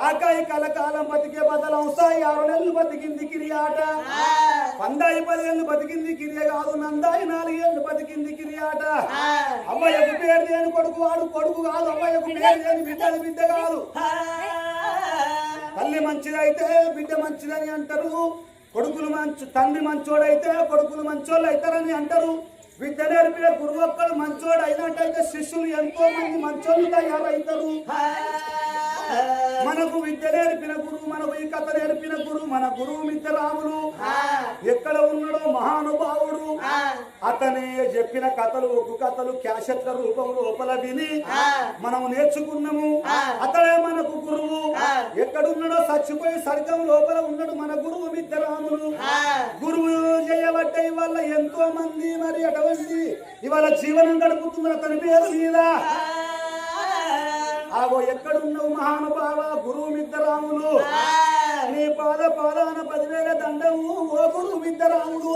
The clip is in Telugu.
ఆకాయ కలకాలం బతికే బదలం సాయి 6 నెలలు బతికింది కిరియాట 10 ఏళ్ళు బతికింది కిరియ కాదు నందాయి 4 ఏళ్ళు బతికింది కిరియాట అమ్మాయికు పేరు లేని కొడుకు వాడు కొడుకు కాదు అమ్మాయికు పేరు లేని బిడ్డలు బిడ్డ కాదు తల్లి మంచిదైతే బిడ్డ మంచిదని అంటారు కొడుకులు తండ్రి మంచోడైతే కొడుకులు మంచోళ్ళు అవుతారని అంటారు విద్య నేర్పిన గురువు ఒక్కడు మంచోడు అయినట్టయితే శిష్యులు ఎంతో మంది మంచోళ్ళు తయారవుతారు మనకు విద్య నేర్పిన గురువు మనకు ఈ కథ నేర్పిన గురువు మన గురువు మిత్రరాములు ఎక్కడ ఉన్నాడో మహానుభావుడు అతనే చెప్పిన కథలు ఒగ్గు కథలు క్యాసెట్ల రూపం లోపల విని మనం నేర్చుకున్నాము అతడే మనకు గురువు ఎక్కడున్నాడో చచ్చిపోయి స్వర్గం లోపల ఉన్నాడు మన గురువు మిత్రరాములు గురువు చేయబట్టే ఇవాళ ఎంతో మంది మరి అటువంటి ఇవాళ జీవనం గడుపుతున్నారు అతని పేరు మీద ఆగో ఎక్కడున్నావు మహానుభావ గురువు మిత్రరాములు నీ పాదాన 10,000 దండము ఓ గురువు మిత్రరాముడు